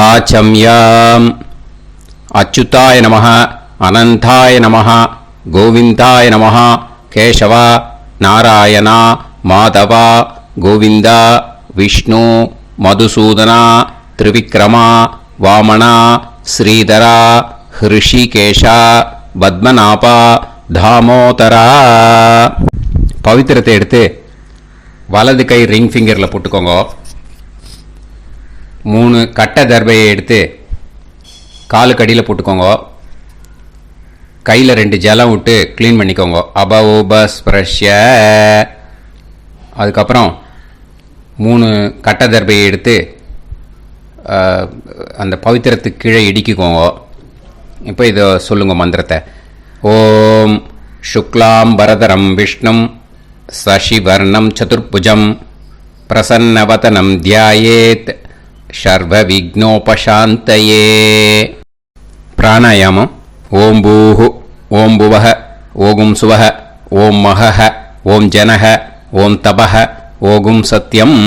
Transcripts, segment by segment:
ஆச்சம்யாம். அச்சுதாய நமः, அனந்தாய நமः, கோவிந்தாய நமः, கேசவா, நாராயணா, மாதவா, கோவிந்தா, விஷ்ணு, மதுசூதனா, திரிவிக்ரமா, வாமனா, ஸ்ரீதரா, ஹிருஷிகேஷா, பத்மநாபா, தாமோதரா. பவித்திரத்தை எடுத்து வலது கை ரிங் ஃபிங்கரில் போட்டுக்கோங்க. 3 கட்டை தர்பையை எடுத்து காலுக்கடியில் போட்டுக்கோங்க. கையில் 2 ஜலம் விட்டு க்ளீன் பண்ணிக்கோங்க. அபஓபஸ்பிரஷ்ய. அதுக்கப்புறம் 3 கட்டை தர்பையை எடுத்து அந்த பவித்திரத்துக்கு கீழே இடிக்கிக்கோங்க. இப்போ இதை சொல்லுங்க மந்திரத்தை. ஓம் சுக்லாம் வரதரம் விஷ்ணும் சசிவர்ணம் சதுர்புஜம் பிரசன்னவதனம் தியாயேத் சர்வ விக்னோபசாந்தயே. பிராணாயாமம். ஓம் பூஹு, ஓம் புவஹ, ஓகும் சுவஹ, ஓம் மஹஹ, ஓம் ஜனஹ, ஓம் தபஹ, ஓகும் சத்யம்.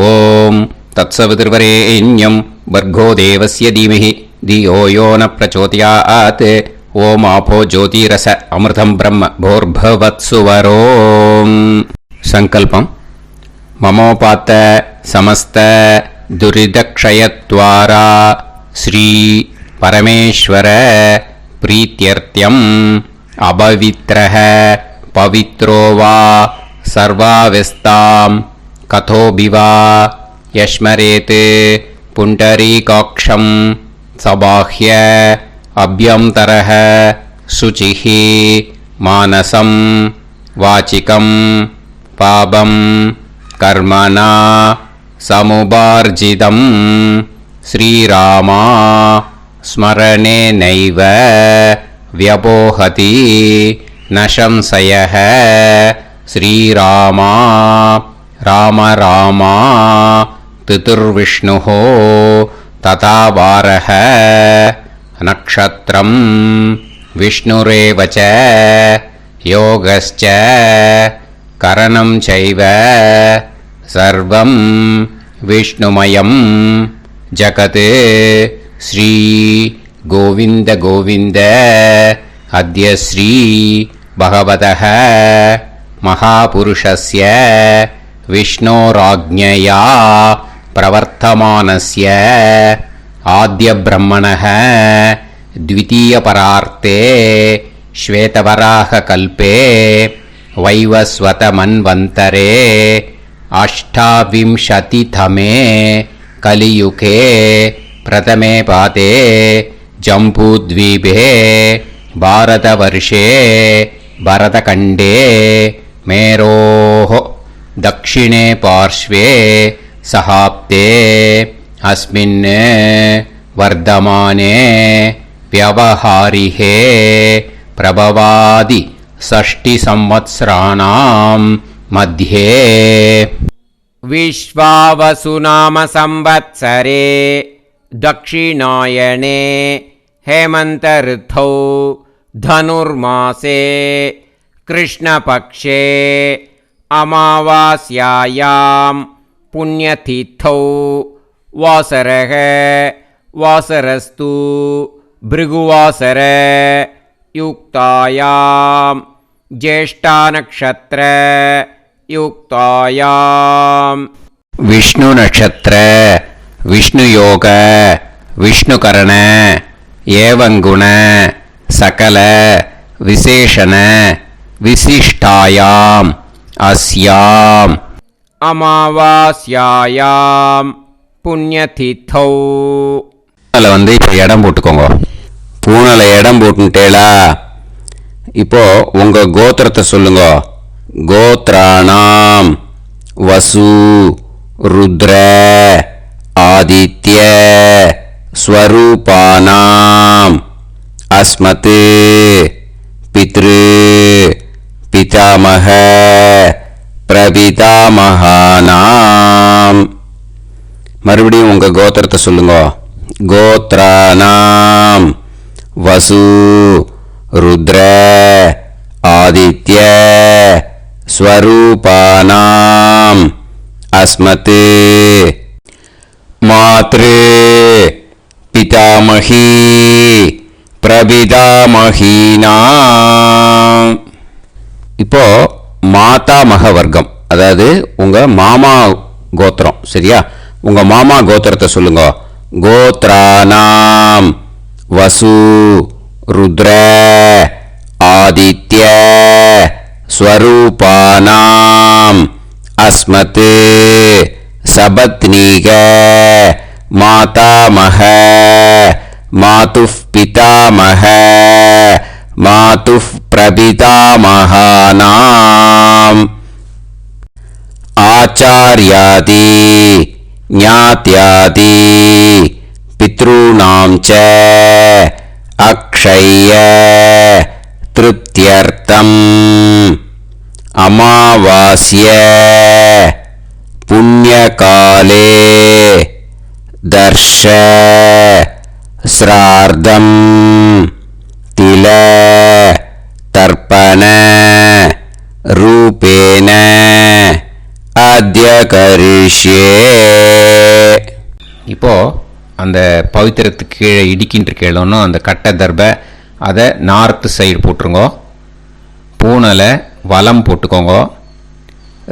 ஓம் தத்சவிதுர்வரேண்யம் வர்கோ தேவஸ்ய தீமஹி தியோ யோ ந பிரச்சோதயாத். ஓம் ஆபோ ஜோதிரச அமிர்தம் பிரம்ம போர்பவத்சுவரோம். சங்கல்பம். மமோபாத்த சமஸ்த துரிதக்ஷயத்வாரா ஸ்ரீ பரமேஸ்வர பிரீத்யர்த்தியம் அபவித்ரஹ பவித்ரோ வா சர்வாவஸ்தாம் கதோபிவா யஸ்மரேத் புண்டரீகாக்ஷம் சபாஹ்ய அப்யந்தரஹ சுசிஹி மானசம் வாசிகம் பாபம் கர்மணா சமுபார்ஜிதம் ஸ்ரீராமா ஸ்மரணேனைவ வ்யபோஹதி நசம்சயஹ. ஸ்ரீராமா ராம ராமா திதுர்விஷ்ணுஹோ ததா வாரஹ. நக்ஷத்ரம் விஷ்ணுரேவச யோகஸ்ச கரணம் சைவ சர்வம் விஷ்ணுமயம் ஜகத். ஸ்ரீ கோவிந்த கோவிந்த அத்ய ஸ்ரீ பகவதः மகாபுருஷஸ்ய விஷ்ணோராஜ்ஞயா பிரவர்த்தமானஸ்ய ஆத்ய பிரம்மணः த்விதீயபரார்த்தே ஸ்வேதவராக கல்பே வைவஸ்வத மன்வந்தரே அஷ்டாவிம்சதிதமே கலியுகே பிரதமே பாதே ஜம்பூத்வீபே பாரதவர்ஷே பரதகண்டே மேரோः தக்ஷிணே பார்ஷ்வே சஹாப்தே அஸ்மின் வர்தமானே व्यवहारिहे प्रभवादि षष्टि संवत्सराणां मध्ये. विश्वावसुनाम संवत्सरे दक्षिणायने हेमंत ऋतौ धनुर्मासे कृष्णपक्षे अमावास्यायां पुण्यतिथौ वासरः वासरस्तु भृगुवासर युक्तायां ज्येष्ठानक्षत्र युक्तायां. विष्णु नक्षत्र विष्णु योग विष्णुकरण एवं गुण सकल विशेषण विशिष्टायां अस्याम् अमावास्यायां पुण्यतिथौ. வந்து இப்போ இடம் போட்டுக்கோங்க. பூனலை இடம் போட்டுட்டேளா? இப்போ உங்க கோத்திரத்தை சொல்லுங்க. கோத்ராணாம் வசு ருத்ர ஆதித்ய ஸ்வரூபானாம் அஸ்மத் பித்ரு பிதாமக பிரபிதாமகானாம். மறுபடியும் உங்க கோத்திரத்தை சொல்லுங்க. கோத்ராணாம் வசு ருத்ர ஆதித்ய ஸ்வரூபானாம் அஸ்மத் மாத்ரு பிதாமகி பிரபிதாமகீனா. இப்போ மாதாமக வர்க்கம், அதாவது உங்க மாமா கோத்திரம். சரியா? உங்க மாமா கோத்திரத்தை சொல்லுங்க. கோத்ரானாம் வசு ருத்ர ஆதித்ய ஸ்வரூபானாம் அஸ்மத் சபத்னீக மாதாமக மாதுஃப் பிதாமக மாதுஃப் பிரபிதாமகானாம் ஆச்சார்யாதி ஞாத்யாதி பித்ருணாம் ச அக்ஷய திருப்தியர்த்தம் அமாவாஸ்ய புண்ணியகாலே தர்ஷ ஸ்ரார்த்தம் தில தர்ப்பண ரூபேன அத்ய கரிஷ்யே. இப்போ அந்த பவித்திரத்துக்கு கீழே இடிக்கின்ற கேளோன்னு அந்த கட்டை தர்பை அதை நார்த்து சைடு போட்டுருங்க. பூனலை வலம் போட்டுக்கோங்க.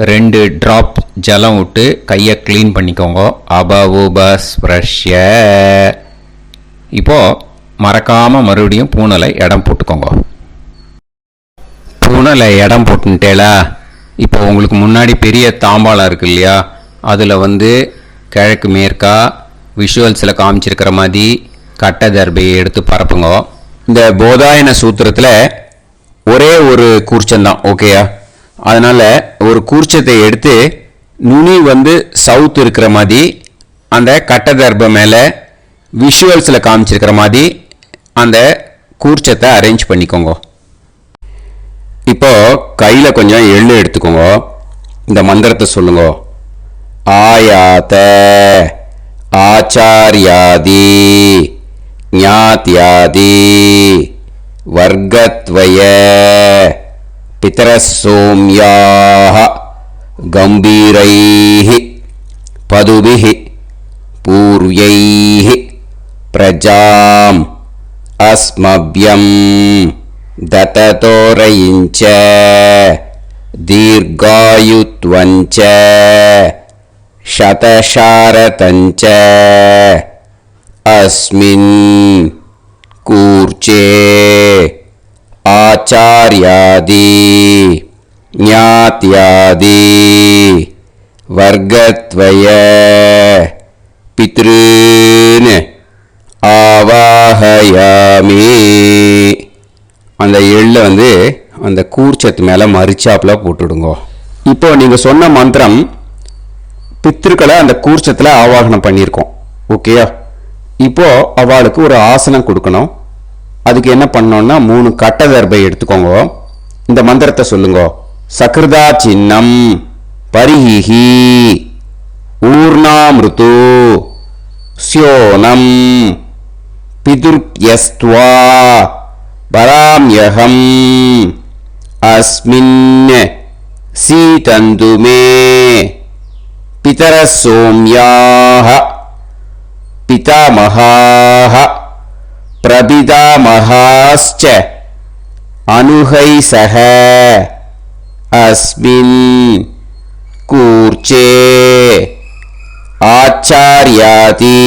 2 ட்ராப் ஜலம் விட்டு கையை க்ளீன் பண்ணிக்கோங்க. அபவுபஸ்ப்ரஷ்ய. இப்போது மறக்காமல் மறுபடியும் பூனலை இடம் போட்டுக்கோங்க. பூனலை இடம் போட்டுட்டேலா, இப்போ உங்களுக்கு முன்னாடி பெரிய தாம்பாளம் இருக்கு இல்லையா, அதில் கிழக்கு மேற்கா விஷுவல்ஸில் காமிச்சிருக்கிற மாதிரி கட்டை தர்பையை எடுத்து பரப்புங்க. இந்த போதாயன சூத்திரத்தில் ஒரே ஒரு கூர்ச்சந்தான், ஓகேயா? அதனால் ஒரு கூர்ச்சத்தை எடுத்து நுனி சவுத் இருக்கிற மாதிரி அந்த கட்டை தர்பை மேலே விஷுவல்ஸில் காமிச்சிருக்கிற மாதிரி அந்த கூர்ச்சத்தை அரேஞ்ச் பண்ணிக்கோங்க. இப்போ கையில் கொஞ்சம் எள்ளு எடுத்துக்கோங்க. இந்த மந்திரத்தை சொல்லுங்க. ஆயாத ஆச்சார்யாதி ஞாத்யாதி வர்க்கத்வய பிதரசோம்யாஹ கம்பீரைஹி பதுபிஹி பூர்வைஹி பிரஜாம் அஸ்மப்யம் தததோரயிஞ்ச தீர்காயுத்வஞ்ச சதசாரதஞ்ச அஸ்மின் கூர்ச்சே ஆச்சார்யாதி ஞாத்யாதி வர்க்கத்வய பித்ருன் ஆவாஹயாமி. அந்த எள்ளை அந்த கூர்ச்சத்து மேலே மரிச்சாப்பில் போட்டுடுங்க. இப்போ நீங்கள் சொன்ன மந்திரம் பித்ருக்களை அந்த கூர்ச்சத்தில் ஆவாகனம் பண்ணியிருக்கோம், ஓகேயா? இப்போ அவளுக்கு ஒரு ஆசனம் கொடுக்கணும். அதுக்கு என்ன பண்ணோம்னா 3 கட்டை தர்பை எடுத்துக்கோங்க. இந்த மந்திரத்தை சொல்லுங்க. சக்ருதா சின்னம் பரிஹி ஊர்ணாமிருத்து ஸ்யோனம் பிதுர்யஸ்த்வா பராம்யகம் அஸ்மின் சீதந்துமே பிதரசோம்யாஹ பிதாமகாஹ பிரபிதாமகாஸ்ச அனுகைசஹ அஸ்மின் கூர்ச்சே ஆச்சார்யாதி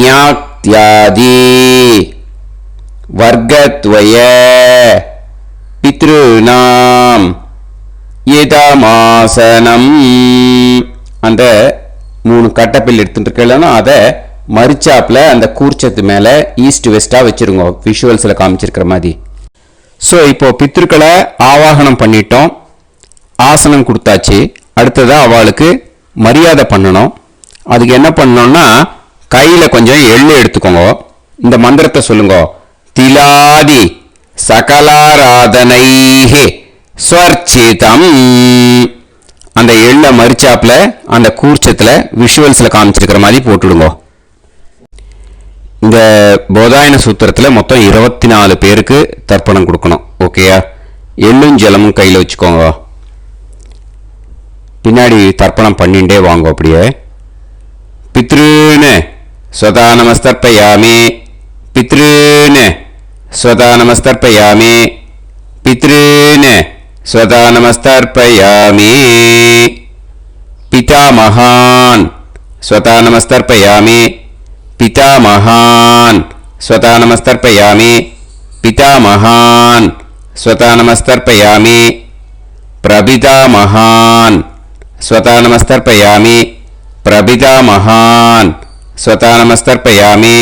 ஞாத்யாதி வர்க்கத்வய பித்ருநாம் இதமாசனம். அந்த 3 கட்டப்பில் எடுத்துட்டு இருக்கலன்னா அதை மரிச்சாப்பில் அந்த கூர்ச்சத்து மேலே ஈஸ்ட் வெஸ்டாக வச்சுருங்க, விஷுவல்ஸில் காமிச்சிருக்கிற மாதிரி. ஸோ இப்போ பித்ருக்களை ஆவாகனம் பண்ணிட்டோம், ஆசனம் கொடுத்தாச்சு. அடுத்ததாக அவளுக்கு மரியாதை பண்ணணும். அதுக்கு என்ன பண்ணணும்னா கையில் கொஞ்சம் எள்ளு எடுத்துக்கோங்க. இந்த மந்திரத்தை சொல்லுங்க. திலாதி சகலாராதனைஹி ஸ்வர்ச்சிதம். அந்த எள்ளை மரிச்சாப்பில் அந்த கூர்ச்சத்தில் விஷுவல்ஸில் காமிச்சிருக்கிற மாதிரி போட்டுடுங்க. இந்த போதாயன சூத்திரத்தில் மொத்தம் 24 பேருக்கு தர்ப்பணம் கொடுக்கணும், ஓகேயா? எள்ளும் ஜலமும் கையில் வச்சுக்கோங்க. பின்னாடி தர்ப்பணம் பண்ணிகிட்டே வாங்க. அப்படியே पितॄन् स्वतः नमस्तर्पयामि पितॄन् स्वतः नमस्तर्पयामि पितॄन् स्वतः नमस्तर्पयामि पितामहान् स्वतः नमस्तर्पयामि पितामहान् स्वतः नमस्तर्पयामि पितामहान् स्वतः नमस्तर्पयामि प्रपितामहान् स्वतः नमस्तर्पयामि प्रपितामहान् स्वतः नमस्तर्पयामि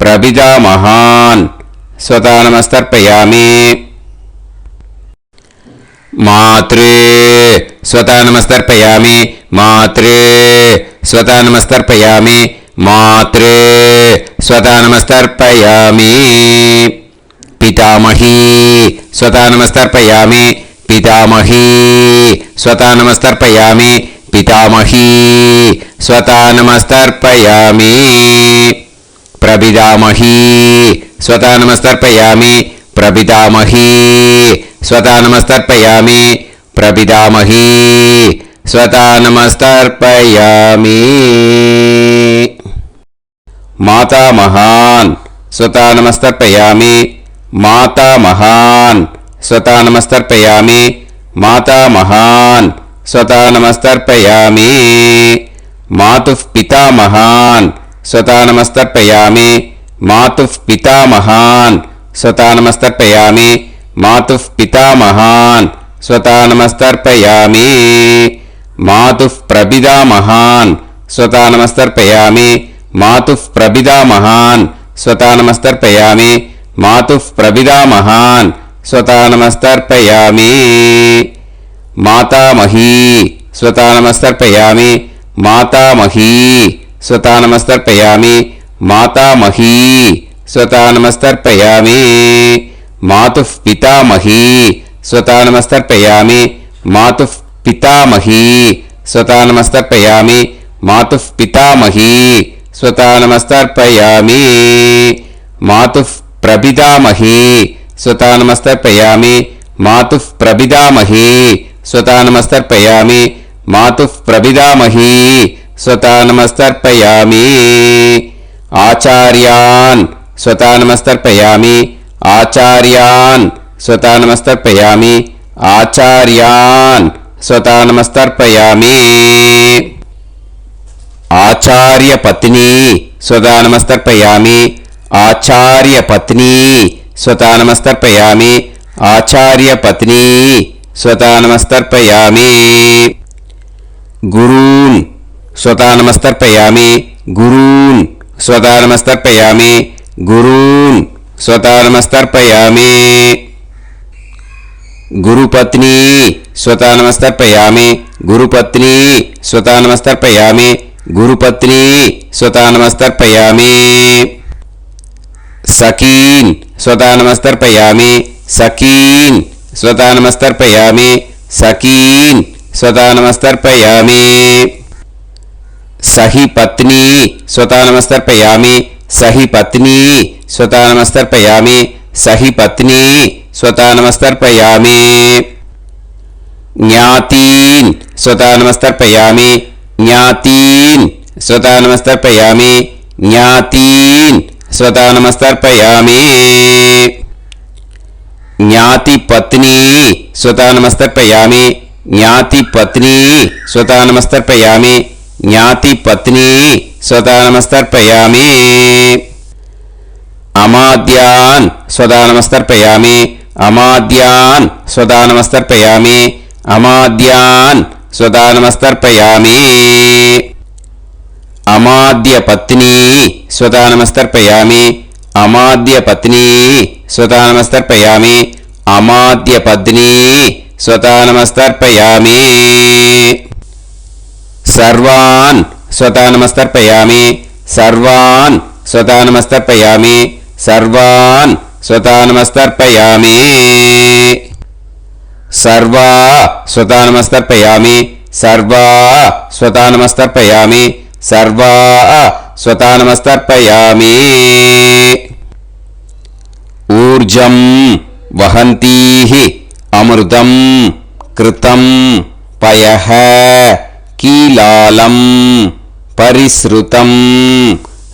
प्रपितामहान् स्वतः नमस्तर्पयामि मातृ स्वतः नमस्तर्पयामि मातृ स्वतः नमस्तर्पयामि मातृ स्वतः नमस्तर्पयामि पितामही स्वतः नमस्तर्पयामि पितामही स्वतः नमस्तर्पयामि पितामही स्वतः नमस्तर्पयामि प्रपितामही स्वतः नमस्तर्पयामि प्रपितामही स्वतः नमस्तर्पयामि प्रपितामही स्वतः नमस्तर्पयामि मातामहान् स्वतः नमस्तर्पयामि मातामहान् स्वतः नमस्तर्पयामि मातामहान् स्वतः नमस्तर्पयामि मातुः पितामहान् स्वतः नमस्तर्पयामि मातुः पितामहान् स्वतः नमस्तर्पयामि मातुः पितामहान् स्वतः नमस्तर्पयामि मातुः प्रपितामहान् स्वतः नमस्तर्पयामि मातुः प्रपितामहान् स्वतः नमस्तर्पयामि मातुः प्रपितामहान् स्वतः नमस्तर्पयामि मातामही स्वतः नमस्तर्पयामि मातामही स्वतः नमस्तर्पयामि मातामही स्वतः नमस्तर्पयामि मातुः पितामही स्वतः नमस्तर्पयामि मातुः पितामही स्वतः नमस्तर्पयामि मातुः पितामही स्वतः नमस्तर्पयामि मातुः प्रपितामही स्वतः नमस्तर्पयामि मातुः प्रपितामही स्वतः नमस्तर्पयामि मातुः प्रपितामही स्वतः नमस्तर्पयामि आचार्यान् स्वतः नमस्तर्पयामि आचार्यान् स्वतः नमस्तर्पयामि आचार्यान् स्वतः नमस्तर्पयामि आचार्यपत्नी स्वतः नमस्तर्पयामि आचार्यपत्नी स्वतः नमस्तर्पयामि आचार्यपत्नी स्वतः नमस्तर्पयामि गुरून् स्वतः नमस्तर्पयामि गुरून् स्वतः नमस्तर्पयामि गुरून् स्वतः नमस्तर्पयामि गुरुपत्नी स्वतः नमस्तर्पयामि गुरुपत्नी स्वतः नमस्तर्पयामि गुरुपत्नी स्वतः नमस्तर्पयामि सखीन् स्वतः नमस्तर्पयामि सखीन् स्वतः नमस्तर्पयामि सखीन् स्वतः नमस्तर्पयामि सही पत्नी स्वतः नमस्तर्पयामि सही पत्नी स्वतः नमस्तर्पयामि सही पत्नी स्वतः नमस्तर्पयामि ज्ञातीन् स्वतः नमस्तर्पयामि ज्ञातीन् स्वतः नमस्तर्पयामि ज्ञातीन् स्वतः नमस्तर्पयामि ज्ञातिपत्नी स्वतः नमस्तर्पयामि ज्ञातिपत्नी स्वतः नमस्तर्पयामि ज्ञातिपत्नी स्वतः नमस्तर्पयामि अमाद्यान् स्वतः नमस्तर्पयामि अमाद्यान् स्वतः नमस्तर्पयामि अमाद्यान् स्वतः नमस्तर्पयामि अमाद्यपत्नी स्वतः नमस्तर्पयामि अमाद्यपत्नी स्वतः नमस्तर्पयामि अमाद्यपत्नी स्वतः नमस्तर्पयामि सर्वान् स्वतः नमस्तर्पयामि सर्वान् स्वतः नमस्तर्पयामि सर्वान् स्वतः नमस्तर्पयामि सर्वा स्वतः नमस्तर्पयामि सर्वा स्वतः नमस्तर्पयामि सर्वा स्वतः नमस्तर्पयामि ऊर्जं वहन्तीः अमृतं कृतं पयः कीलालं பரிஸ்ருதம்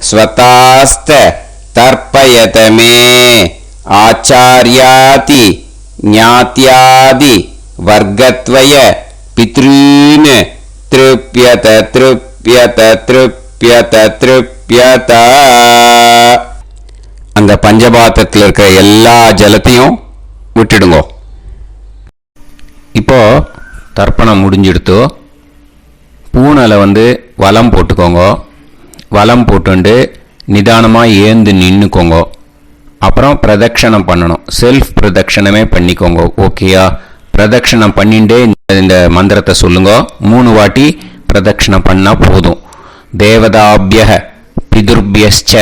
ஸ்வதாஸ்த தர்ப்பயத மே ஆச்சார்யாதி ஞாத்யாதி வர்க்கத்வய பித்ருன் த்ருப்யத த்ருப்யத த்ருப்யத த்ருப்யத. அந்த பஞ்சபாத்திரத்தில் இருக்கிற எல்லா ஜலத்தையும் விட்டுடுங்க. இப்போ தர்ப்பணம் முடிஞ்சிடுத்து. பூனலை வலம் போட்டுக்கோங்க. வலம் போட்டுண்டு நிதானமாக ஏந்து நின்றுக்கோங்க. அப்புறம் பிரதட்சணம் பண்ணணும். செல்ஃப் பிரதட்சணமே பண்ணிக்கோங்க. ஓகேயா? பிரதட்சணம் பண்ணிண்டே இந்த மந்திரத்தை சொல்லுங்க. 3 வாட்டி பிரதட்சணம் பண்ணால் போதும். தேவதாபிய பிதுர்பியஸ்ச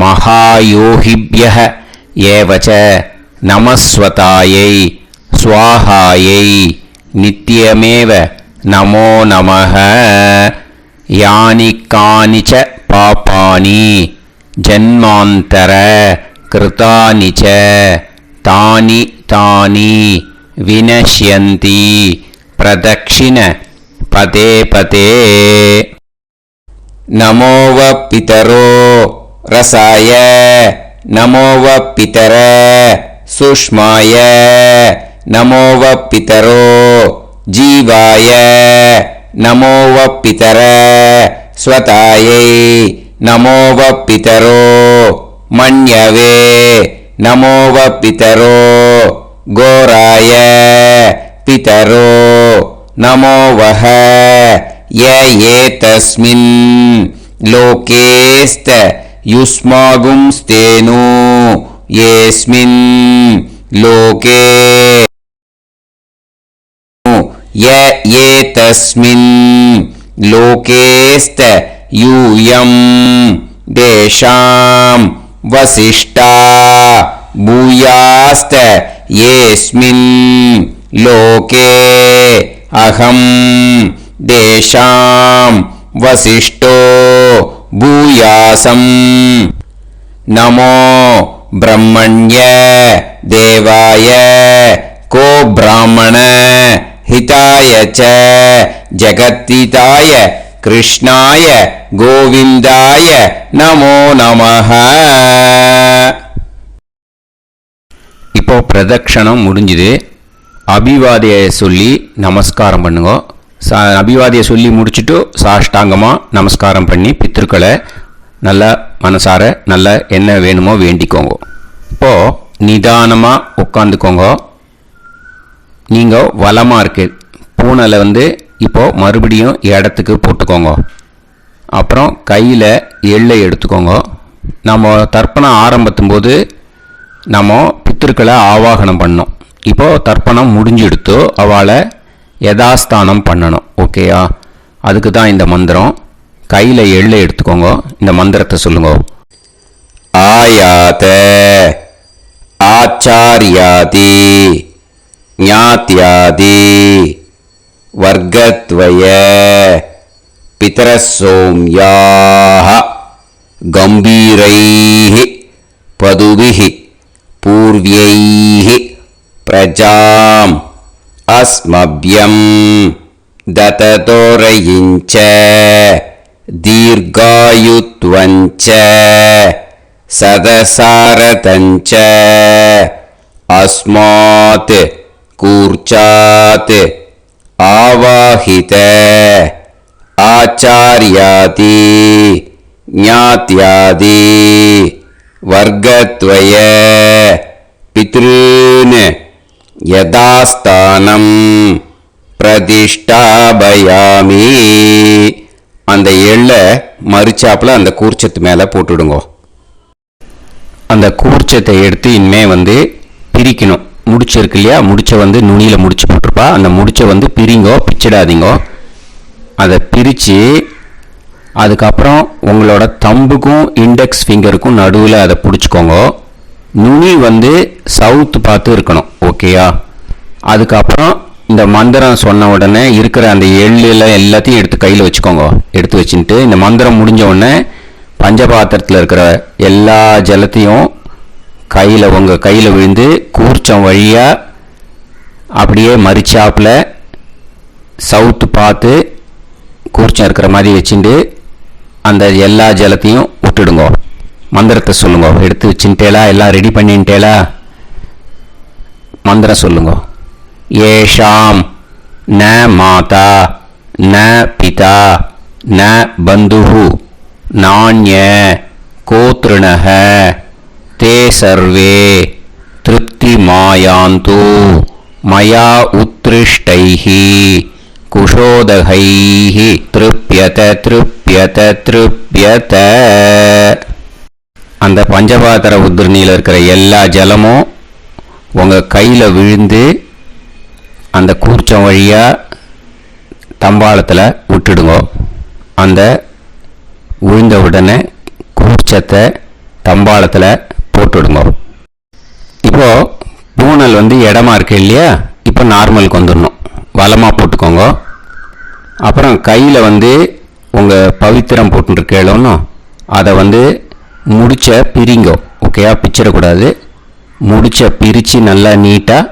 மகாயோகிபிய ஏவச்ச நமஸ்வதாயை ஸ்வாஹாயை நித்யமேவ நமோ நமஹ. யானி கானிச்ச பாபானி ஜன்மாந்தர கிருதானிச்ச தானி தானி வினஷ்யந்தி பிரதக்ஷிண பதே பதே. நமோவ பிதரோ ரசாய நமோவ பிதர சுஷ்மாய நமோவ பிதரோ ஜீவாய நமோவ பிதர ஸ்வதாயை நமோவ பிதரோ மன்யவே நமோவ பிதரோ கோராய பிதரோ நமோவஹ. ஏதஸ்மின் லோகேஸ்த யுஸ்மாகும்ஸ்தேனு ஏஸ்மின் லோகே ஏதஸ்மின் லோகேஸ்த யூயம் தேஷாம் வசிஷ்டா பூயாஸ்த ஏஸ்மின் லோகே அகம் தேஷாம் வசிஷ்டோ பூயாசம். நமோ பிரம்மண்ய தேவாய கோ பிராமண ஹிதாய ச ஜகத்ஹிதாய கிருஷ்ணாய கோவிந்தாய நமோ நமஹ. இப்போ பிரதட்சணம் முடிஞ்சுது. அபிவாதியை சொல்லி நமஸ்காரம் பண்ணுங்க. அபிவாதியை சொல்லி முடிச்சுட்டு சாஷ்டாங்கமாக நமஸ்காரம் பண்ணி பித்திருக்களை நல்லா மனசார நல்லா என்ன வேணுமோ வேண்டிக்கோங்க. இப்போது நிதானமாக உட்காந்துக்கோங்க. நீங்கள் வலமாக இருக்கு பூனலை இப்போது மறுபடியும் இடத்துக்கு போட்டுக்கோங்க. அப்புறம் கையில் எள்ளை எடுத்துக்கோங்க. நம்ம தர்ப்பணம் ஆரம்பித்தும் போது நம்ம பித்திருக்களை ஆவாகனம் பண்ணோம். இப்போது தர்ப்பணம் முடிஞ்செடுத்து அவளை யதாஸ்தானம் பண்ணணும். ஓகேயா? அதுக்கு தான் இந்த மந்திரம். கையில் எள்ளை எடுத்துக்கோங்க. இந்த மந்திரத்தை சொல்லுங்க. ஆயாத ஆச்சாரியாதி ஞாத்யாதி வர்க்கத்வய பிதரசோம்யாஹ கம்பீரைஹ பதுபிஹ பூர்வ்யைஹ பிரஜாம் அஸ்மப்யம் தததோரயிஞ்ச தீர்காயுத்வஞ்ச சதசாரதஞ்ச அஸ்மாத் கூர்ச்சாத் ஆவாஹித ஆச்சார்யாதி ஞாத்யாதி வர்க்கத்வய பித்ருன் யதாஸ்தானம் பிரதிஷ்டாபயாமி. அந்த எள்ளை மறிச்சாப்புல அந்த கூர்ச்சத்து மேலே போட்டுடுங்க. அந்த கூர்ச்சத்தை எடுத்து இனிமே பிரிக்கணும். முடிச்சு இருக்கு இல்லையா? முடிச்சை நுனியில் முடிச்சு போட்டிருப்பா. அந்த முடிச்சை பிரிங்கோ, பிச்சிடாதீங்கோ. அதை பிரித்து அதுக்கப்புறம் உங்களோட தம்புக்கும் இண்டெக்ஸ் ஃபிங்கருக்கும் நடுவில் அதை பிடிச்சிக்கோங்க. நுனி சவுத்து பார்த்து இருக்கணும். ஓகேயா? அதுக்கப்புறம் இந்த மந்திரம் சொன்ன உடனே இருக்கிற அந்த எள்ளில் எல்லாத்தையும் எடுத்து கையில் வச்சுக்கோங்க. எடுத்து வச்சுட்டு இந்த மந்திரம் முடிஞ்ச உடனே பஞ்சபாத்திரத்தில் இருக்கிற எல்லா ஜலத்தையும் உங்கள் கையில் விழுந்து கூர்ச்சம் வழியாக அப்படியே மறிச்சாப்பில் சவுத்து பார்த்து கூர்ச்சம் இருக்கிற மாதிரி வச்சுட்டு அந்த எல்லா ஜலத்தையும் விட்டுடுங்கோ. மந்திரத்தை சொல்லுங்க. எடுத்து வச்சுட்டேலா? எல்லாம் ரெடி பண்ணிட்டேலா? மந்திரம் சொல்லுங்க. ஏஷாம் ந மாதா ந பிதா ந பந்துஹு நாண்ய கோத்ருணஹ தே சர்வே திருப்திமாயாந்து மயா உத்ருஷ்டைஹி குஷோதகைஹி திருப்யத திருப்யத திருப்யத. அந்த பஞ்சபாத்திர உத்ரணியில் இருக்கிற எல்லா ஜலமும் உங்கள் கையில் விழுந்து அந்த கூர்ச்சம் வழியாக தம்பாளத்தில் விட்டுடுங்க. அந்த விழுந்த உடனே கூர்ச்சத்தை தம்பாளத்தில் போட்டுடுங்க. இப்போது பூனல் இடமா இருக்கு இல்லையா? இப்போ நார்மலுக்கு வந்துடணும். வலமாக போட்டுக்கோங்க. அப்புறம் கையில் உங்கள் பவித்திரம் போட்டுருக்கேளோன்னு அதை முடிச்ச பிரிங்கோ. ஓகேயா? பிச்சிடக்கூடாது. முடிச்ச பிரித்து நல்லா நீட்டாக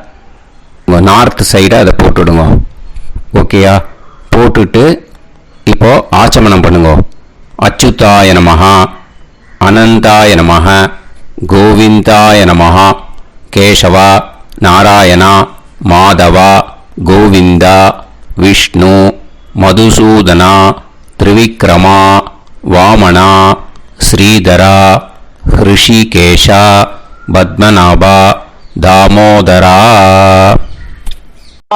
நார்த் சைடு அதை போட்டுவிடுங்க. ஓகேயா? போட்டுட்டு இப்போது ஆச்சமனம் பண்ணுங்க. அச்சுதாய நமஹ அனந்தாய நமஹ கோவிந்தாய நமஹ கேசவா நாராயணா மாதவா கோவிந்தா விஷ்ணு மதுசூதனா திரிவிக்ரமா வாமனா ஸ்ரீதரா ஹிருஷிகேஷா பத்மநாபா தாமோதரா.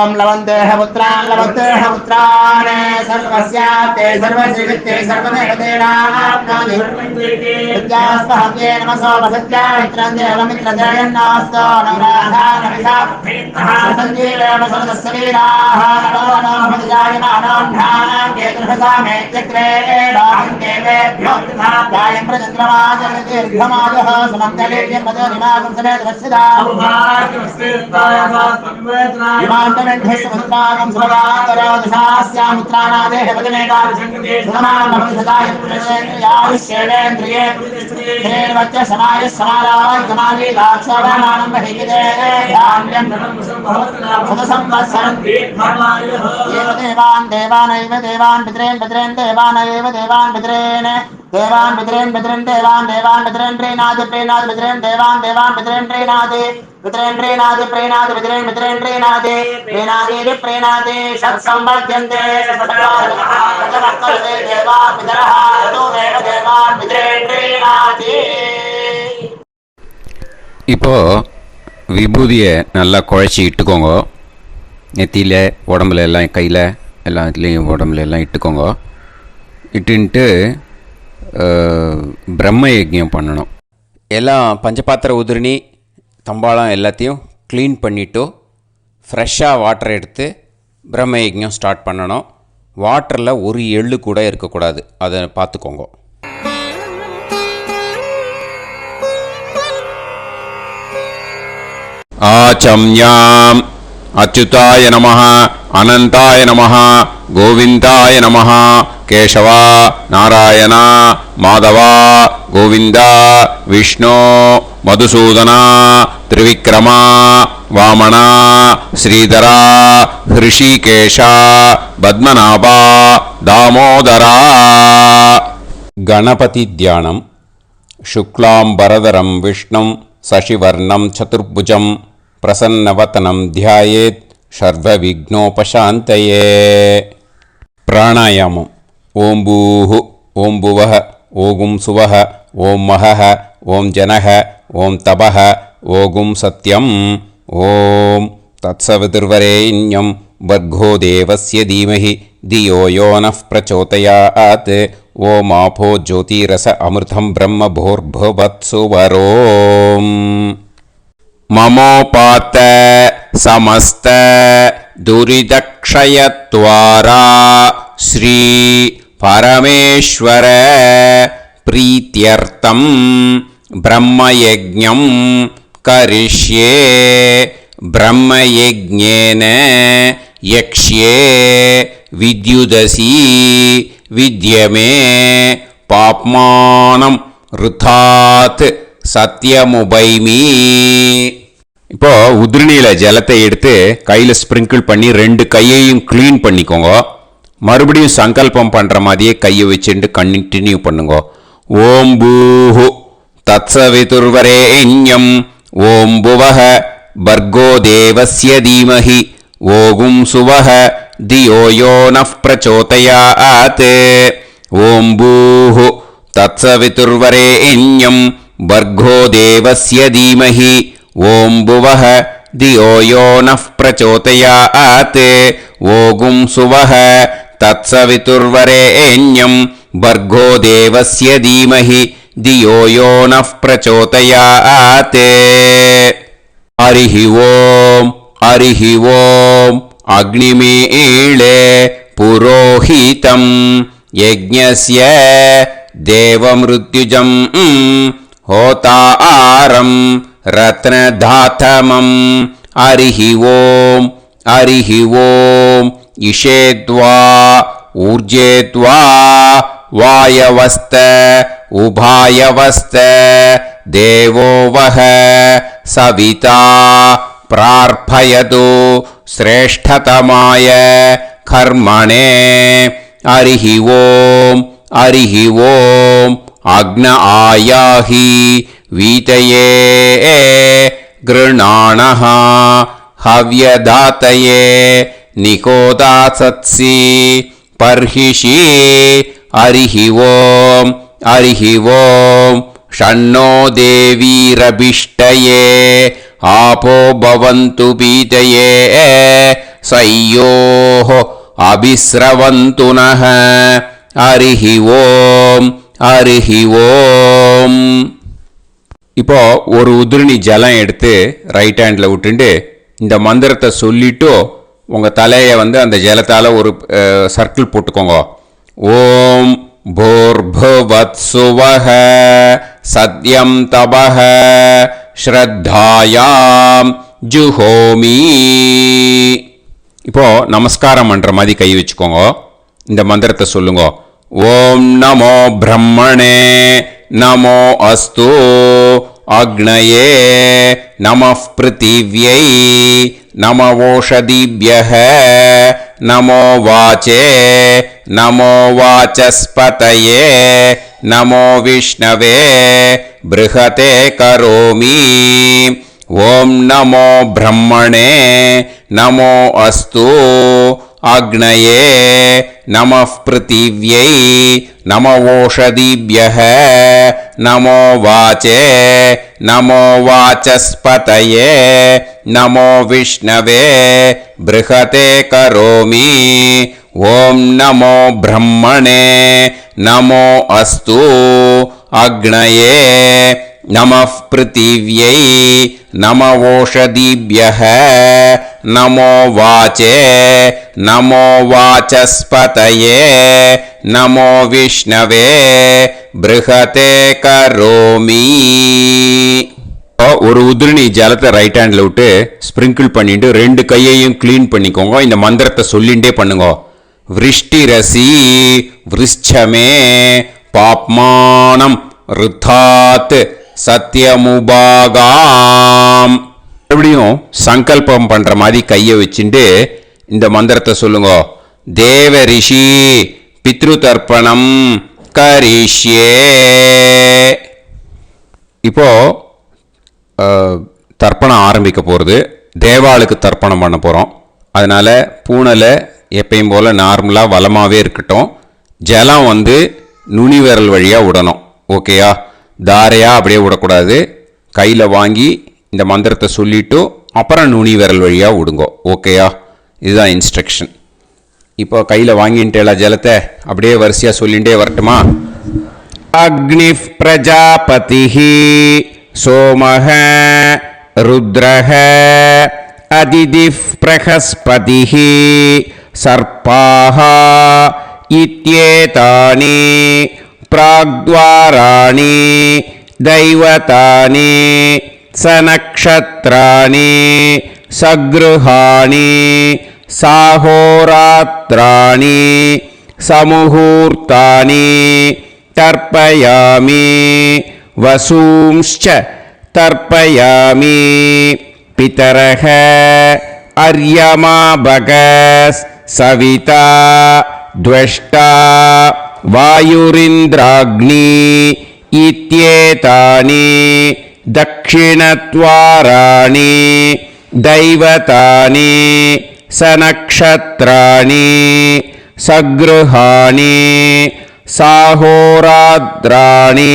ओम लवन्तेह पुत्रान् लवन्तेह पुत्रान् सर्वस्याते सर्वश्रीवित्ते सर्वदेवतेनाप्नादि विद्यास्पहव्ये नमसो वसत्यामित्रं देवमित्रजयन्नास्तो नवराधानविधा सञ्जीवेम सरदस्सवीराः नमो नमोऽजायमानोऽन्धानां केतुर्हसामेत्यग्रे बाहं देवेभ्यो ध्यायं प्रचन्द्रमाजर्दीर्घमाजः सुमङ्गलेर्यन्मदोनिमागं समेतवस्यदा ेन्द्रस्वधागं सुभगान्तरोदशास्यामित्राणादेह पदमेकाभिषङ्कृते सुमानमभिषदाय पुरुषेन्द्रियायुष्येवेन्द्रिये श्रेर्वच्च समाय समाराय समाली दाक्षाणानं बहिगिते धान्यं सदसंवत्सरं देवान् देवान् पितॄन् पितॄन् देवानैव देवान् पितॄन् देवान् पितॄन् पितॄन् देवान् देवान् पितॄन् प्रीणाति प्रीणाति पितॄन् देवान् देवान् पितॄन् प्रीणाति पितॄन् प्रीणाति प्रीणाति पितॄन् पितॄन् प्रीणाति प्रीणाति प्रीणाति षट्संवर्ध्यन्ते सचवर्तते देवा पितरः ततो देव देवान् पितॄन् प्रीणाति. இப்போ விபூதியை நல்லா குழச்சி இட்டுக்கோங்க. நெத்தியில் உடம்புல எல்லாம் கையில் எல்லாத்துலேயும் உடம்புல எல்லாம் இட்டுக்கோங்க. இட்டுன்ட்டு பிரம்ம யஜ்ஞம் பண்ணணும். எல்லாம் பஞ்சபாத்திர உதிரணி தம்பாளம் எல்லாத்தையும் க்ளீன் பண்ணிவிட்டு ஃப்ரெஷ்ஷாக வாட்டர் எடுத்து பிரம்ம யஜ்ஞம் ஸ்டார்ட் பண்ணணும். வாட்டரில் ஒரு எள்ளு கூட இருக்கக்கூடாது. அதை பார்த்துக்கோங்க. ஆச்சம்யாம் அச்சுதாய நமஹ அனந்தாய நமஹ கோவிந்தாய நமஹ கேசவா நாராயணா மாதவா கோவிந்தா விஷ்ணு மதுசூதனா திரிவிக்ரமா வாமனா ஸ்ரீதரா ஹிருஷிகேஷா பத்மநாபா தாமோதரா. கணபதி தியானம். शुक्लांबरधरं विष्णुं शशिवर्णं चतुर्भुजं प्रसन्नवदनं ध्यायेत् सर्वविघ्नोपशान्तये. प्राणायामम्. ओं भूः ओं भुवः ओं सुवः ओं महः ओं जनः ओं तपः ओं सत्यम्. ओं तत्सवितुर्वरेण्यं भर्गो देवस्य धीमहि धियो यो नः प्रचोदयात्. ओम आपो ज्योतिरस अमृतं ब्रह्म भूर्भुवत्सुवरोम्. ममोपात समस्त दुरिदक्षयत्वारा श्री परमेश्वर प्रीत्यर्थं ब्रह्मयज्ञं करिष्ये. ब्रह्मयज्ञेन यक्ष्ये विद्युदसी विद्यमे पाप्मानं ऋतात् சத்தியமுபைமி. இப்போ உதிரணியில் ஜலத்தை எடுத்து கையில் ஸ்ப்ரிங்கிள் பண்ணி 2 கையையும் க்ளீன் பண்ணிக்கோங்க. மறுபடியும் சங்கல்பம் பண்ணுற மாதிரியே கையை வச்சுட்டு கண்டினியூ பண்ணுங்க. ஓம் பூஹு தத்சவிதுர்வரேண்யம் ஓம் புவஹ பர்கோ தேவஸ்ய தீமஹி ஓகும் சுவஹ தியோ யோ நஃப் பிரச்சோதயாத். ஓம் பூஹு தத்சவிதுர்வரேண்யம் பர்கோ தேவஸ்ய தீமஹி ஓம் புவஹ தியோ யோ நஃப் பிரச்சோதயாத். ஓகும் சுவஹ தத்சவிதுர்வரேண்யம் பர்கோ தேவஸ்ய தீமஹி தியோ யோ நஃப் பிரச்சோதயாத். ஹரிஹி ஓம் ஹரிஹி ஓம் அக்னிமீளே புரோஹிதம் யஜ்ஞஸ்ய தேவமிருத்யுஜம் ஹோதாரம் ரத்னதாத்தமம். ஹரிஹி ஓம் ஹரிஹி ஓம் இஷேத்வா ஊர்ஜேத்வா வாயவஸ்த உபாயவஸ்த தேவோ வஹ சவிதா பிரார்ப்பயது ஸ்ரேஷ்டதமாய கர்மணே. ஹரிஹி ஓம் ஹரிஹி ஓம் அக்ன ஆயாஹி வீதயே கிருணாணஹ ஹவ்யதாத்தயே நிகோதாசத்சி பர்ஹிஷி. ஹரிஹி ஓம் ஹரிஹி ஓம் ஷண்ணோ தேவீரபிஷ்டயே ஆபோ பவந்து பீதயே சய்யோஹ அபிஸ்ரவந்து நஹ. ஹரிஹி ஓம் ஹரிஹி ஓம். இப்போ ஒரு உதிரணி ஜலம் எடுத்து ரைட் ஹேண்டில் விட்டுண்டு இந்த மந்திரத்தை சொல்லிட்டு உங்கள் தலையை அந்த ஜலத்தால் ஒரு சர்க்கிள் போட்டுக்கோங்க. ஓம் பூர்புவத் சுவஹ சத்யம் தபஹ ஸ்ரத்தாயாம் ஜுஹோமி. இப்போ நமஸ்காரம் பண்ணுற மாதிரி கை வச்சுக்கோங்க. இந்த மந்திரத்தை சொல்லுங்க. ஓம் நமோ பிரம்மணே நமோ அஸ்து அக்னயே நமஃ பிருத்திவ்யை நமவோஷதிப்யஹ நமோ வாச்சே நமோ வாசஸ்பதயே நமோ விஷ்ணவே ப்ருஹதே கரோமி. ஓம் நமோ பிரம்மணே நமோ அஸ்து அக்னயே நமஃ பிருத்திவ்யை நமவோஷதிப்யஹ நமோ வாச்சே நமோ வாசஸ்பதயே நமோ விஷ்ணவே ப்ருஹதே கரோமி. ஓம் நமோ பிரம்மணே நமோ அஸ்து அக்னயே நமஃ பிருத்திவ்யை நமவோஷதிப்யஹ நமோ வாச்சே நமோ வாசஸ்பதயே நமோ விஷ்ணவே ப்ருஹதே கரோமி. ஒரு உதிரணி ஜலத்தை ரைட் ஹேண்டில் விட்டு ஸ்ப்ரிங்கிள் பண்ணிட்டு ரெண்டு கையையும் கிளீன் பண்ணிக்கோங்க. இந்த மந்திரத்தை சொல்லிண்டே பண்ணுங்க. விருஷ்டிரசி விருஷ்சமே பாப்மானம் ருத்தாத் சத்யமுபாகாம். மறுபடியும் சங்கல்பம் பண்ற மாதிரி கையை வச்சுட்டு இந்த மந்திரத்தை சொல்லுங்க. தேவ ரிஷி பித்ரு தர்ப்பணம் கரிஷ்யே. இப்போ தர்ப்பணம் ஆரம்பிக்க போகிறது. தேவாளுக்கு தர்ப்பணம் பண்ண போகிறோம். அதனால் பூனலை எப்பயும் போல் நார்மலாக வளமாகவே இருக்கட்டும். ஜலம் நுனி விரல் வழியாக விடணும். ஓகேயா? தாரையாக அப்படியே விடக்கூடாது. கையில் வாங்கி இந்த மந்திரத்தை சொல்லிவிட்டு அப்புறம் நுனி விரல் வழியாக விடுங்கோ. ஓகேயா? இதுதான் இன்ஸ்ட்ரக்ஷன். இப்போ கையில் வாங்கிட்டேல ஜலத்தை அப்படியே வரிசையாக சொல்லிகிட்டே வரட்டுமா? அக்னிஃப் பிரஜாபதிஹி சோமஹ ருத்ரஹ அதிதிஃப் பிரகஸ்பதிஹி சர்ப்பாஹ இத்யேதானி பிராக்த்வாராணி தைவதானி சநக்ஷத்ராணி சக்ருஹாணி சாஹோராத்ராணி சமுஹூர்த்தானி தர்ப்பயாமி வசூம்ச்ச தர்ப்பயாமி பிதரஹ அர்யமா பகஸ் சவிதா द्वेष्टा वायुरिन्द्राग्नी इत्येतानि दक्षिणद्वाराणि दैवतानि सनक्षत्राणि सगृहाणि साहोरात्राणि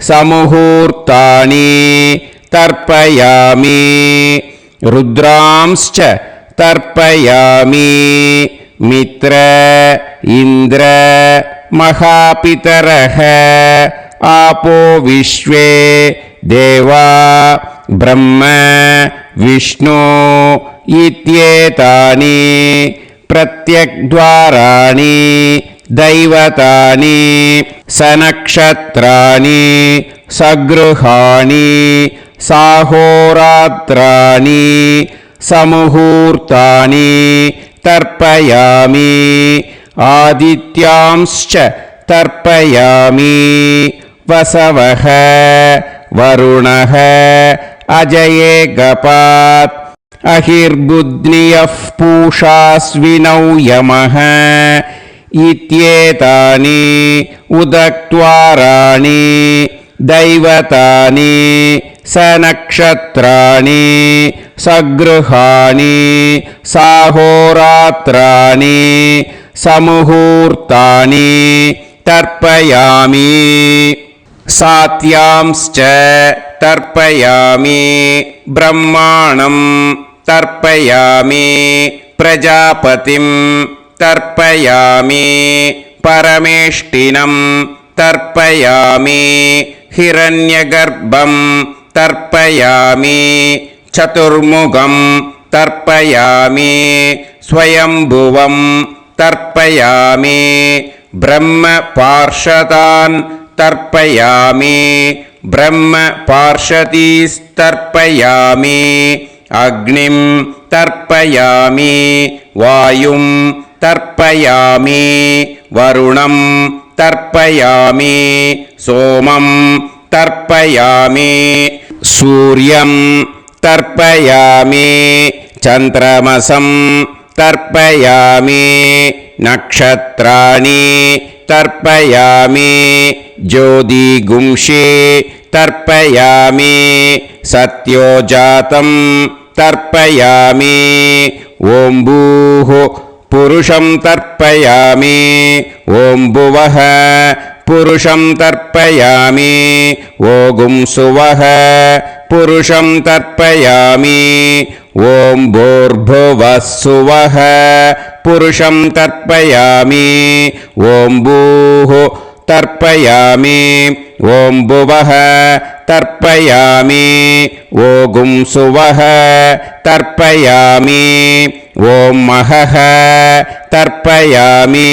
समुहूर्तानि तर्पयामि रुद्रांश्च तर्पयामि मित्र इन्द्र महापितरः आपो विश्वे देवा ब्रह्म विष्णु इत्येतानि प्रत्यग्द्वाराणि दैवतानि सनक्षत्राणि सगृहाणि साहोरात्राणि समुहूर्तानि तर्पयामि आदित्यांश्च तर्पयामि वसवः वरुणः अजयेगपात् अहिर्बुध्नियः पूषास्विनौ यमः इत्येतानि उदक्त्वाराणि दैवतानि सनक्षत्राणि सगृहाणि साहोरात्राणि समुहूर्तानि तर्पयामि सात्यांश्च तर्पयामि ब्रह्माणं तर्पयामि प्रजापतिं तर्पयामि परमेष्टिनं तर्पयामि हिरण्यगर्भं तर्पयामि चतुर्मुखं तर्पयामि स्वयंभुवं तर्पयामि ब्रह्मपार्षदान् तर्पयामि ब्रह्मपार्षदीस्तर्पयामि अग्निं तर्पयामि वायुं तर्पयामि वरुणं तर्पयामि सोमं तर्पयामि सूर्यं तर्पयामि चन्द्रमसं तर्पयामि नक्षत्राणि तर्पयामि ज्योतिगुंषे तर्पयामि सत्योजातं तर्पयामि ॐ भूः पुरुषं तर्पयामि ॐ भुवः पुरुषं तर्पयामि ॐ सुवः पुरुषं तर्पयामि ॐ भूर्भुवः सुवः पुरुषं तर्पयामि ॐ भूः तर्पयामि ॐ भुवः तर्पयामि ॐ सुवः तर्पयामि ॐ महः तर्पयामि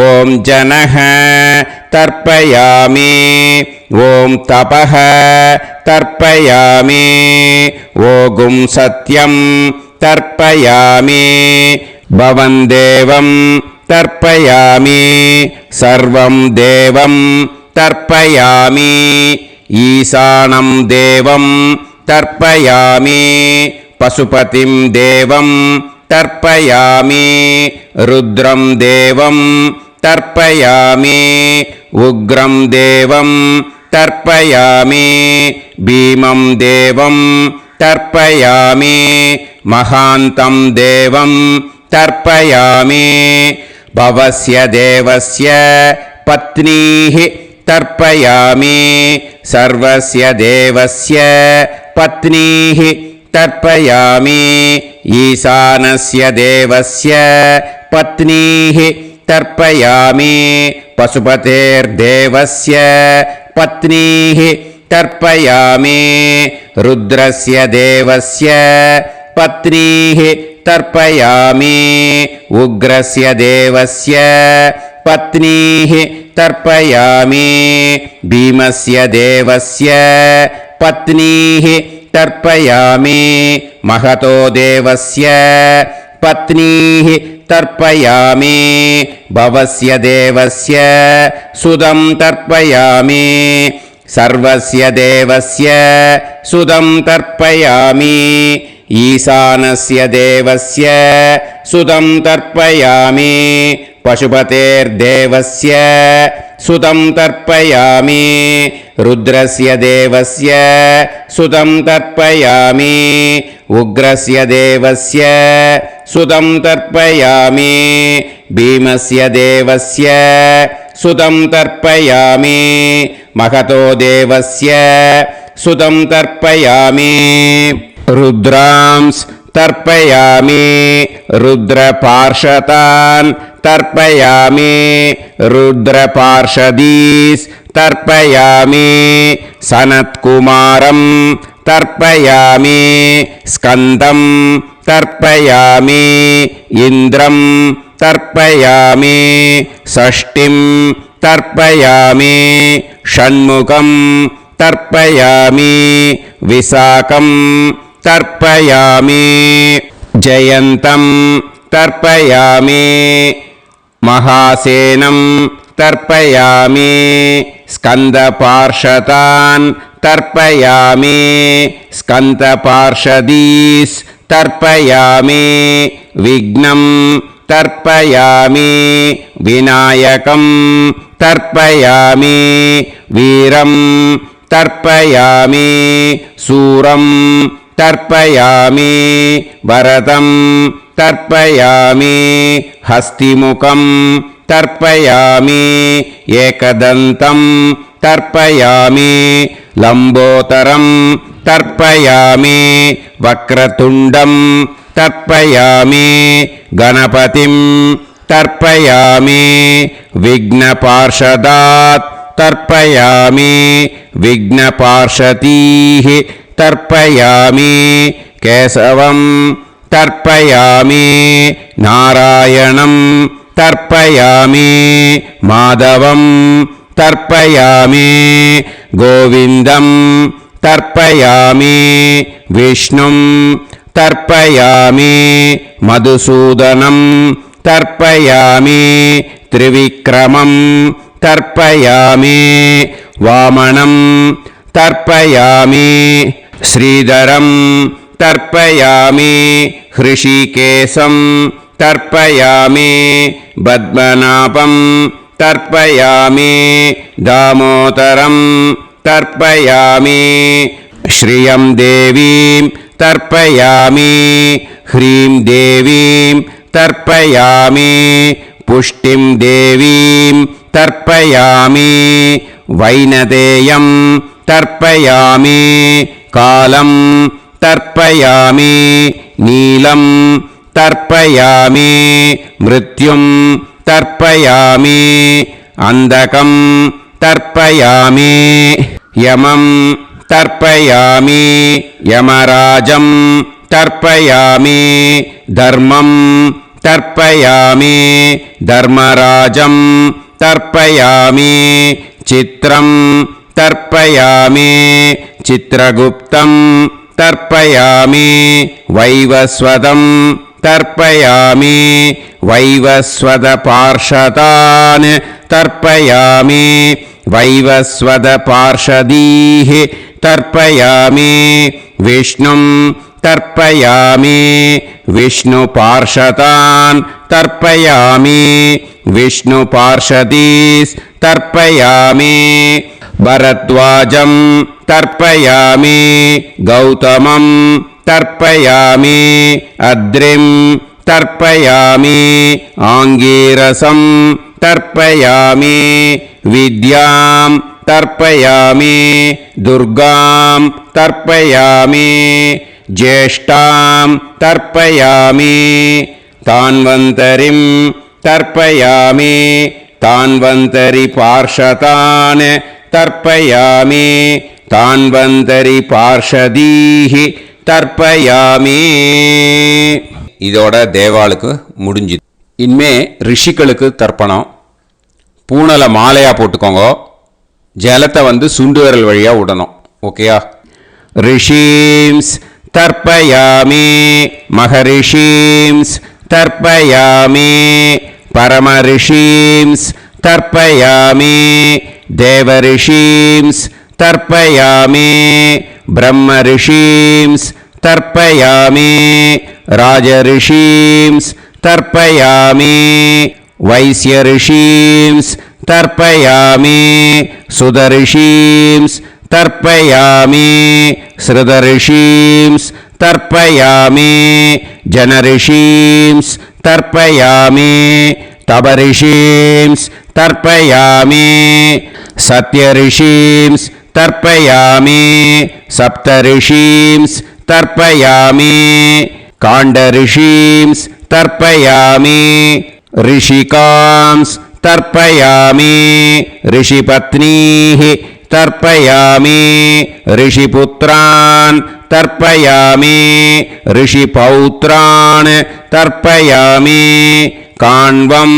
ॐ जनः तर्पयामि ॐ तपः तर्पयामि ॐ सत्यं तर्पयामि भवं देवं तर्पयामि सर्वं देवं तर्पयामि ईशानं देवं तर्पयामि पशुपतिं देवं तर्पयामि रुद्रं देवं तर्पयामि उग्रं देवं तर्पयामि भीमं देवं तर्पयामि महान्तं देवं तर्पयामि भवस्य देवस्य पत्नीः तर्पयामि सर्वस्य देवस्य पत्नीः तर्पयामि ईशानस्य देवस्य पत्नीः तर्पयामि पशुपतेर्देवस्य पत्नीः तर्पयामि रुद्रस्य देवस्य पत्नीः तर्पयामि उग्रस्य देवस्य पत्नीः तर्पयामि भीमस्य देवस्य पत्नीः तर्पयामि महतो देवस्य पत्नीः तर्पयामि भवस्य देवस्य सुदं तर्पयामि सर्वस्य देवस्य सुदं तर्पयामि ईशानस्य देवस्य सुदं तर्पयामि पशुपतेर्देवस्य सुतं तर्पयामि रुद्रस्य देवस्य सुतं तर्पयामि उग्रस्य देवस्य सुतं तर्पयामि भीमस्य देवस्य सुतं तर्पयामि महतो देवस्य सुतं तर्पयामि रुद्रांस् तर्पयामि रुद्रपार्षदान् तर्पयामि रुद्रपार्षदीस् तर्पयामि सनत्कुमारं तर्पयामि स्कन्दं तर्पयामि इन्द्रं तर्पयामि षष्टिं तर्पयामि षण्मुखं तर्पयामि विशाखं तर्पयामि जयन्तं तर्पयामि महासेनं तर्पयामि स्कन्दपार्षदान् तर्पयामि स्कन्दपार्षदीस् तर्पयामि विघ्नं तर्पयामि विनायकं तर्पयामि वीरं तर्पयामि सूरं तर्पयामि वरदं तर्पयामि हस्तिमुखं तर्पयामि एकदन्तं तर्पयामि लम्बोदरं तर्पयामि वक्रतुण्डं तर्पयामि गणपतिं तर्पयामि विघ्नपार्षदात् तर्पयामि विघ्नपार्षदीः तर्पयामि केशवं तर्पयामि नारायणं तर्पयामि माधवं तर्पयामि गोविन्दं तर्पयामि विष्णुं तर्पयामि मधुसूदनं तर्पयामि त्रिविक्रमं तर्पयामि वामनं तर्पयामि श्रीधरं तर्पयामि हृषीकेशं तर्पयामि पद्मनाभं तर्पयामि दामोदरं तर्पयामि श्रियं देवीं तर्पयामि ह्रीं देवीं तर्पयामि पुष्टिं देवीं तर्पयामि वैनदेयं तर्पयामि कालं तर्पयामि नीलं तर्पयामि मृत्युं तर्पयामि अन्धकं तर्पयामि यमं तर्पयामि यमराजं तर्पयामि धर्मं तर्पयामि धर्मराजं तर्पयामि चित्रं तर्पयामि चित्रगुप्तं तर्पयामि वैवस्वतं तर्पयामि वैवस्वतपार्षदान् तर्पयामि वैवस्वतपार्षदीः तर्पयामि विष्णुं तर्पयामि विष्णुपार्षदान् तर्पयामि विष्णुपार्षदीस् तर्पयामि भरद्वाजं तर्पयामि गौतमं तर्पयामि अद्रिं तर्पयामि आङ्गीरसं तर्पयामि विद्यां तर्पयामि दुर्गां तर्पयामि ज्येष्ठां तर्पयामि तान्वन्तरिं तर्पयामि तान्वन्तरिपार्षदान् तर्पयामि तान्वन्तरिपार्षदीः தர்ப்பயாமி. இதோட தேவாளுக்கு முடிஞ்சுது. இனிமே ரிஷிகளுக்கு தர்ப்பணம். பூனலை மாலையாக போட்டுக்கோங்க. ஜலத்தை சுண்டு விரல் வழியாக விடணும். ஓகேயா? ரிஷீம்ஸ் தர்ப்பயாமி மகரிஷீம்ஸ் தர்ப்பயாமி பரமரிஷீம்ஸ் தர்ப்பயாமி தேவரிஷீம்ஸ் தர்ப்பயாமி ब्रह्मऋषींस् तर्पयामि राजऋषींस् तर्पयामि वैश्यऋषींस् तर्पयामि सुदर्षींस् तर्पयामि श्रुतऋषींस् तर्पयामि जनऋषींस् तर्पयामि तपऋषींस् तर्पयामि सत्यऋषींस् तर्पयामि सप्तऋषींस् तर्पयामि काण्डऋषींस् तर्पयामि ऋषिकांस् तर्पयामि ऋषिपत्नीः तर्पयामि ऋषिपुत्रान् तर्पयामि ऋषिपौत्रान् तर्पयामि काण्वं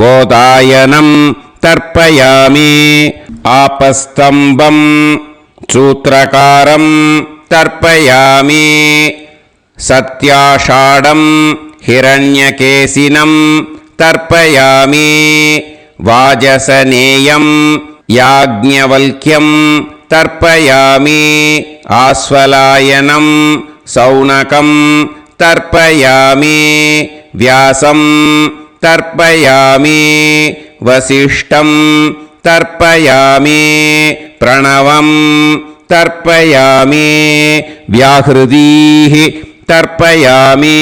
बोधायनं तर्पयामि आपस्तम्भं सूत्रकारं तर्पयामि सत्याषाढं हिरण्यकेशिनं तर्पयामि वाजसनेयं याज्ञवल्क्यं तर्पयामि आस्वलायनं सौनकं तर्पयामि व्यासं तर्पयामि वसिष्ठं तर्पयामि प्रणवं तर्पयामि व्याहृतीः तर्पयामि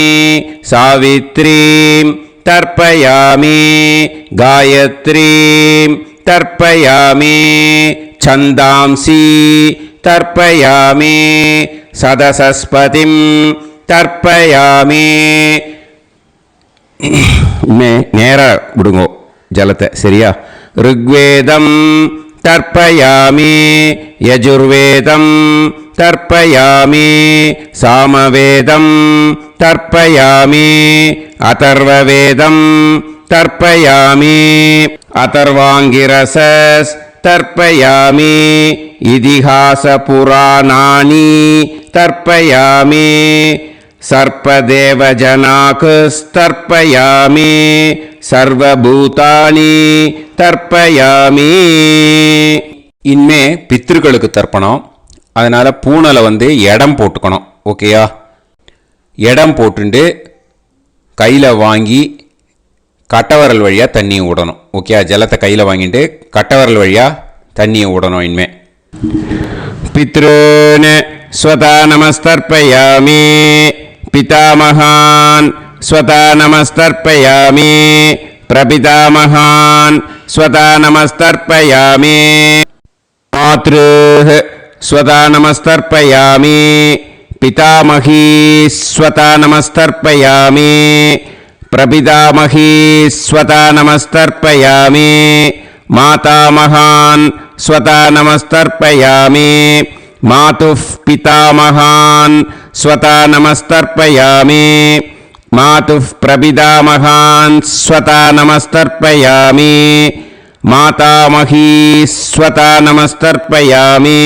सावित्रीं तर्पयामि गायत्रीं तर्पयामि छन्दांसि तर्पयामि सदसस्पतिं तर्पयामि நேரா விடுங்கோ ஜலத்தை சரியா ऋग्वेदं तर्पयामि यजुर्वेदं तर्पयामि सामवेदं तर्पयामि अथर्ववेदं तर्पयामि अथर्वाङ्गिरसस् तर्पयामि इतिहासपुराणानि तर्पयामि सर्पदेवजनाकस्तर्पयामि सर्वभूतानि தர்ப்பயாமி. இனிமே பித்திருக்களுக்கு தர்ப்பணம். அதனால் பூனலை இடம் போட்டுக்கணும். ஓகேயா? இடம் போட்டுண்டு கையில் வாங்கி கட்டவரல் வழியாக தண்ணியை விடணும். ஓகேயா? ஜலத்தை கையில் வாங்கிட்டு கட்டவரல் வழியாக தண்ணியை விடணும். இனிமே பித்ருன் ஸ்வதா நமஸ்தர்ப்பயாமி பிதாமகான் ஸ்வதா நமஸ்தர்ப்பயாமி பிரபிதாமகான் ஸ்வதா நமஸ்தர்ப்பயாமி மாத்ருः ஸ்வதா நமஸ்தர்ப்பயாமி பிதாமகீ ஸ்வதா நமஸ்தர்ப்பயாமி பிரபிதாமகீ ஸ்வதா நமஸ்தர்ப்பயாமி மாதாமகான் ஸ்வதா நமஸ்தர்ப்பயாமி மாதுः பிதாமகான் ஸ்வதா நமஸ்தர்ப்பயாமி மாதுः பிரபிதாமகான் ஸ்வதா நமஸ்தர்ப்பயாமி மாதாமகீ ஸ்வதா நமஸ்தர்ப்பயாமி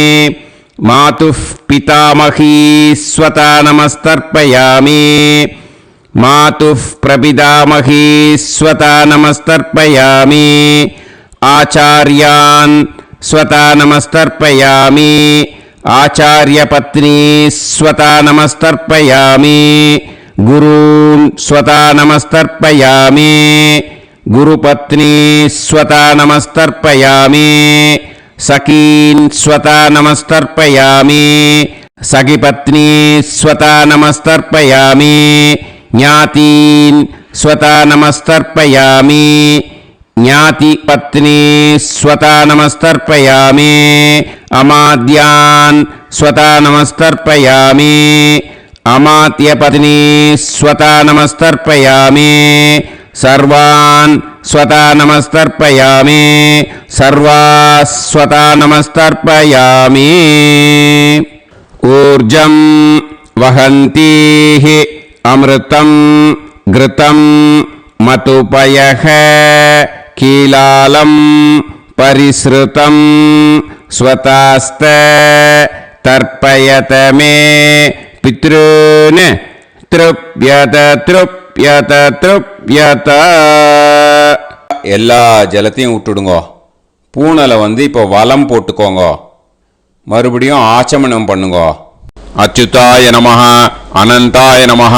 மாதுः பிதாமகீ ஸ்வதா நமஸ்தர்ப்பயாமி மாதுः பிரபிதாமகீ ஸ்வதா நமஸ்தர்ப்பயாமி ஆச்சார்யான் ஸ்வதா நமஸ்தர்ப்பயாமி ஆச்சார்யபத்னீ ஸ்வதா நமஸ்தர்ப்பயாமி குரூன் ஸ்வதா நமஸ்தர்ப்பயாமி குருபத்னீ ஸ்வதா நமஸ்தர்ப்பயாமி சகீன் ஸ்வதா நமஸ்தர்ப்பயாமி சகிபத்னீ ஸ்வதா நமஸ்தர்ப்பயாமி ஞாதீன் ஸ்வதா நமஸ்தர்ப்பயாமி ஞாதிபத்னீ ஸ்வதா நமஸ்தர்ப்பயாமி அமாத்யான் ஸ்வதா நமஸ்தர்ப்பயாமி அமாத்யபத்னீ ஸ்வதா நமஸ்தர்ப்பயாமி சர்வான் ஸ்வதா நமஸ்தர்ப்பயாமி சர்வாஸ்வதா நமஸ்தர்ப்பயாமி ஊர்ஜம் வஹந்தீஹ அமிர்தம் கிருதம் மதுபயஹ கீலாலம் பரிஸ்ருதம் ஸ்வதாஸ்த தர்ப்பயத மே பித்ருன் த்ருப்யத த்ருப்யத த்ருப்யத. எல்லா ஜலத்தையும் விட்டுடுங்கோ. பூனலை இப்போ வலம் போட்டுக்கோங்க. மறுபடியும் ஆச்சமனம் பண்ணுங்கோ. அச்சுதாய நமஹ, அனந்தாய நமஹ,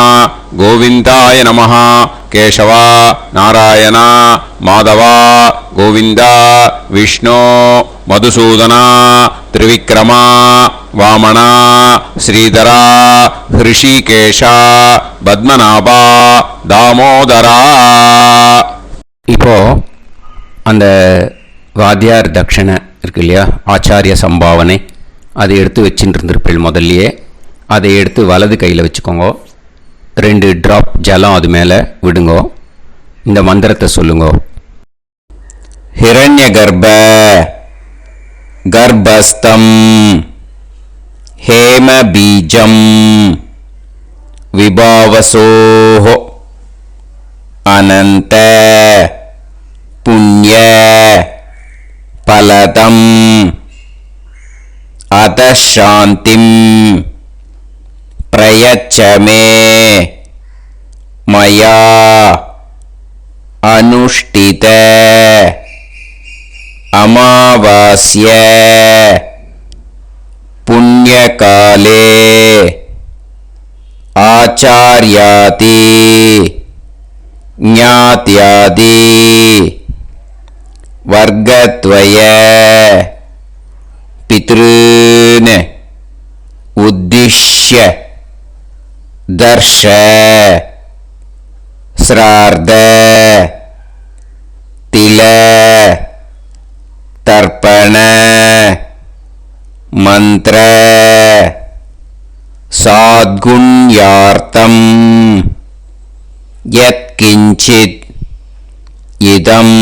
கோவிந்தாய நமஹ, கேசவா நாராயணா மாதவா கோவிந்தா விஷ்ணு மதுசூதனா திரிவிக்ரமா வாமனா ஸ்ரீதரா ஹிருஷிகேஷா பத்மநாபா தாமோதரா. இப்போ அந்த வாத்தியார் தட்சணை இருக்கு இல்லையா, ஆச்சாரிய சம்பாவனை, அதை எடுத்து வச்சுட்டு இருந்திருப்பேன் முதல்லையே. அதை எடுத்து வலது கையில் வச்சுக்கோங்க. 2 ட்ராப் ஜலம் அது மேலே விடுங்கோ. இந்த மந்திரத்தை சொல்லுங்கோ. ஹிரண்ய கர்ப்ப கர்ப்பஸ்தம் ஹேம பீஜம் விபாவசோஹோ அனந்த புண்ணிய பலதம் அதசாந்திம் பிரயச்சமே மயா அனுஷ்டித அமாவாஸ்ய புண்ணியகாலே ஆச்சார்யாதி ஞாத்யாதி வர்க்கத்வய பித்ருன் உத்திஷ்ய தர்ஷ ஸ்ரார்த தில தர்ப்பண மந்திர சாத்குண்யார்த்தம் யத்கிஞ்சித் இதம்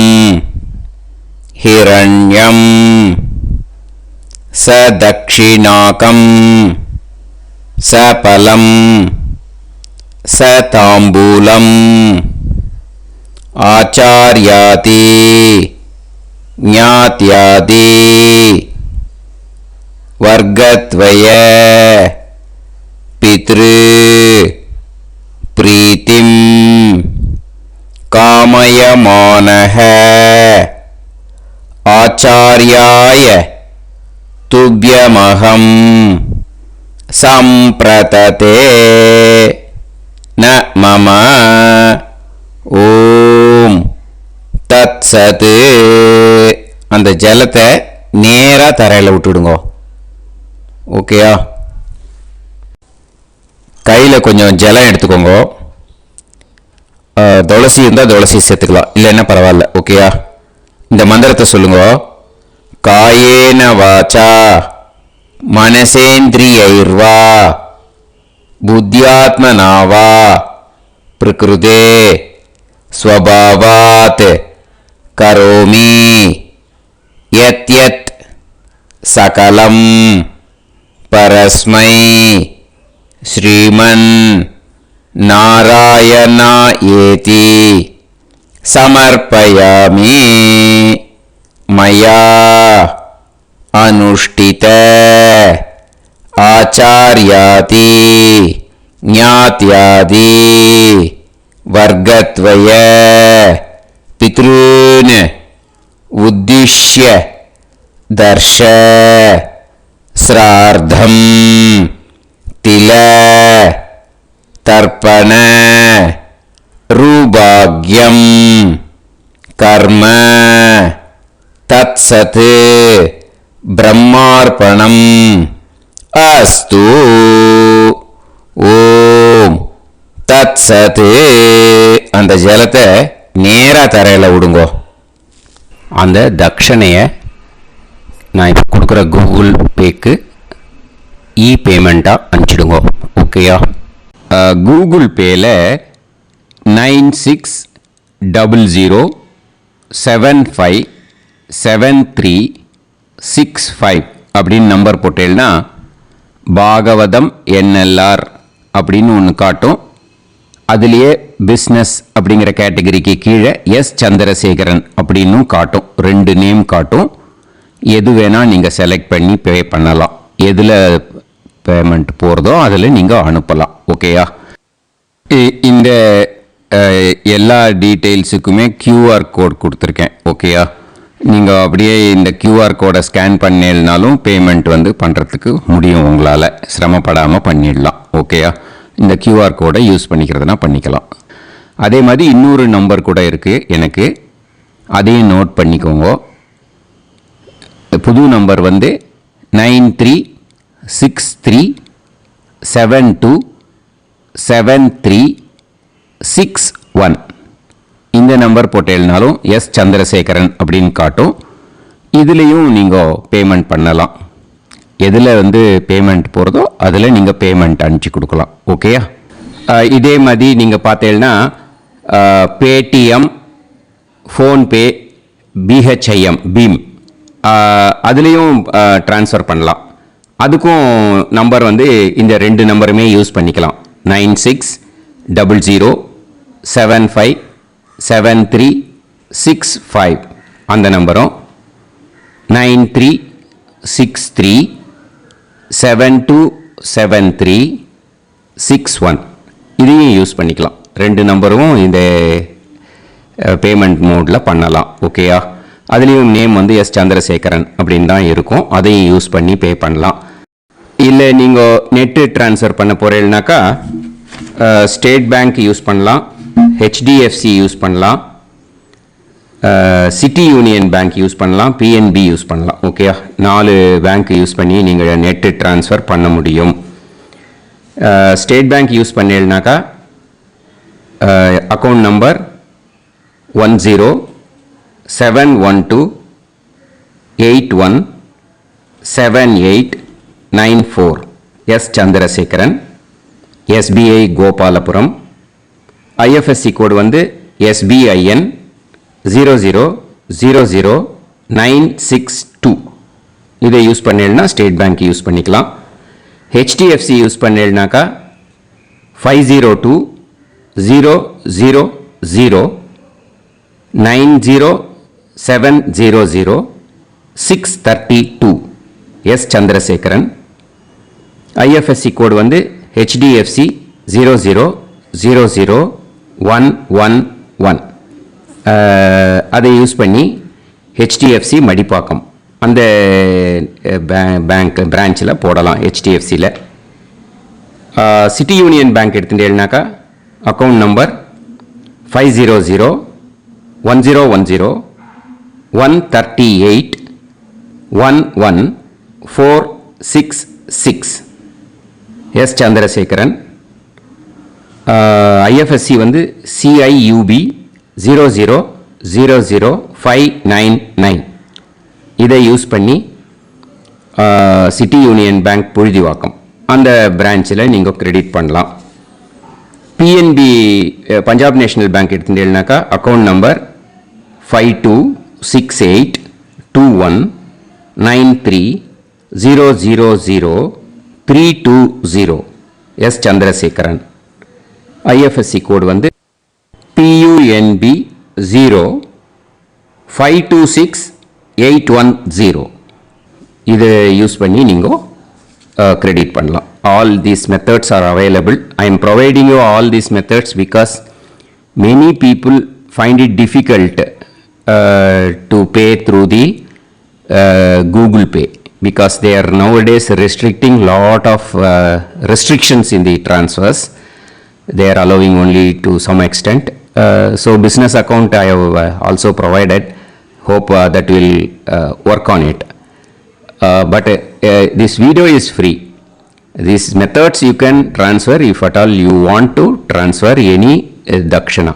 ஹிரண்யம் சதக்ஷிணாகம் சபலம் சதாம்பூலம் ஆச்சார்யாதி ஞாத்யாதி வர்க்கத்வய பித்ரு பிரீத்திம் காமயமானஹ ஆச்சார்யாய துப்யமஹம் சம்பிரததே ந மம. ஓம் தத் சத். அந்த ஜலத்தை நேராக தரையில் விட்டுடுங்க. ஓகேயா? கையில் கொஞ்சம் ஜலம் எடுத்துக்கோங்க. துளசி இருந்தால் துளசி சேர்த்துக்கலாம், இல்லைன்னா பரவாயில்ல. ஓகேயா? இந்த மந்திரத்தை சொல்லுங்க. காயேன வாச்சா மனசேந்திரியைர்வா புத்தியாத்மனாவா பிரகிருதே ஸ்வபாவாத் கரோமி யத் யத் சகலம் பரஸ்மை ஸ்ரீமன் நாராயணா ஏதி சமர்ப்பயாமி மயா அனுஷ்டித ஆச்சார்யாதி ஞாத்யாதி வர்க்கத்வய பித்ருன் உத்திஷ்ய தர்ஷ ஸ்ரார்த்தம் தில தர்ப்பண ரூபாக்யம் கர்ம தத் சத் பிரம்மார்ப்பணம் அஸ்து. ஓம் தத் சத். அந்த ஜலத்தை நேராக தரையில் விடுங்கோ. அந்த தட்சணையை நான் இப்போ கொடுக்குற கூகுள் பேக்கு பேமெண்ட்டாக அனுப்பிச்சிடுங்க. ஓகேயா? கூகுள் பேயில் 9600757365 அப்படின்னு நம்பர் போட்டேன்னா பாகவதம் NLR அப்படின்னு ஒன்று காட்டும். அதுலேயே பிஸ்னஸ் அப்படிங்கிற கேட்டகரிக்கு கீழே எஸ் சந்திரசேகரன் அப்படின்னும் காட்டும். 2 நேம் காட்டும். எது வேணால் நீங்கள் செலக்ட் பண்ணி பே பண்ணலாம். எதில் பேமெண்ட் போகிறதோ அதில் நீங்கள் அனுப்பலாம். ஓகேயா? இந்த எல்லா டீட்டெயில்ஸுக்குமே QR கோட் கொடுத்துருக்கேன். ஓகேயா? நீங்கள் அப்படியே இந்த QR கோடை ஸ்கேன் பண்ணினாலும் பேமெண்ட் பண்ணுறதுக்கு முடியும். உங்களால் சிரமப்படாமல் பண்ணிடலாம். ஓகேயா? இந்த QR கோடை யூஸ் பண்ணிக்கிறதுனா பண்ணிக்கலாம். அதே மாதிரி இன்னொரு நம்பர் கூட இருக்குது எனக்கு, அதையும் நோட் பண்ணிக்கோங்க. புது நம்பர் வந்து 9363727361. இந்த நம்பர் போட்டேல்னாலும் எஸ் சந்திரசேகரன் அப்படின்னு காட்டும். இதுலேயும் நீங்கள் பேமெண்ட் பண்ணலாம். எதில் வந்து பேமெண்ட் போகிறதோ அதில் நீங்கள் பேமெண்ட் அனுப்பிச்சி கொடுக்கலாம். ஓகேயா? இதே மாதிரி நீங்கள் பார்த்தேன்னா பேடிஎம், ஃபோன்பே, பிஹெச்ஐஎம், பீம் அதுலேயும் ட்ரான்ஸ்ஃபர் பண்ணலாம். அதுக்கும் நம்பர் வந்து இந்த 2 நம்பருமே யூஸ் பண்ணிக்கலாம். 9600757365 அந்த நம்பரும் 9363727361 இதையும் யூஸ் பண்ணிக்கலாம். 2 நம்பரும் இந்த பேமெண்ட் மோடில் பண்ணலாம். ஓகேயா? அதுலேயும் நேம் வந்து எஸ் சந்திரசேகரன் அப்படின்னு தான் இருக்கும். அதையும் யூஸ் பண்ணி பே பண்ணலாம். இல்லை நீங்கள் நெட்டு ட்ரான்ஸ்ஃபர் பண்ண போகிறீங்கனாக்கா ஸ்டேட் பேங்க் யூஸ் பண்ணலாம், ஹெச்டிஎஃப்சி யூஸ் பண்ணலாம், சிட்டி யூனியன் பேங்க் யூஸ் பண்ணலாம், பிஎன்பி யூஸ் பண்ணலாம். ஓகேயா? 4 பேங்க் யூஸ் பண்ணி நீங்கள் நெட்டு ட்ரான்ஸ்ஃபர் பண்ண முடியும். ஸ்டேட் பேங்க் யூஸ் பண்ணீங்கனாக்கா account number 1071281789 S Chandrasekaran, SBI Gopalapuram. IFSC code வந்து SBIN 0000962. இதை யூஸ் பண்ணீங்கன்னா ஸ்டேட் பேங்க் யூஸ் பண்ணிக்கலாம். ஹெச்டிஎஃப்சி யூஸ் பண்ணீங்கனாக்கா 50200907000632 எஸ் சந்திரசேகரன். ஐஎஃப்எஸ்சி கோடு வந்து HDFC 0000111. அதை யூஸ் பண்ணி HDFC மடிப்பாக்கம் அந்த பேங்க் பிரான்ச்சில் போடலாம். HDFCயில் சிட்டி யூனியன் பேங்க் எடுத்துட்டேன்னாக்கா account number 5001011381146 S Chandrasekaran. IFSC வந்து CIUB 0000599. இதை யூஸ் பண்ணி சிட்டி யூனியன் பேங்க் புழுதிவாக்கம் அந்த பிரான்ச்சில் நீங்கள் கிரெடிட் பண்ணலாம். பிஎன்பி பஞ்சாப் நேஷனல் பேங்க் எடுத்துட்டேன்னாக்கா account number 52682193000320 S Chandrasekaran. IFSC code வந்து PUNB 0526810. இதை யூஸ் பண்ணி நீங்கள் கிரெடிட் பண்ணலாம். All these methods are available. I am providing you all these methods because many people find it difficult to pay through the Google Pay because they are nowadays restricting lot of restrictions in the transfers. They are allowing only to some extent. So business account I have also provided. Hope that will work on it. But this video is free. These methods you can transfer if at all you want to transfer any dakshana.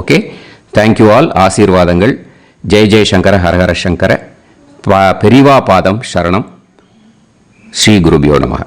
Okay. Thank you all. Aasirvadangal. Jai Jai Shankara Har Har Shankara. Periva Padam Sharanam. Shri Gurubhyo Namaha.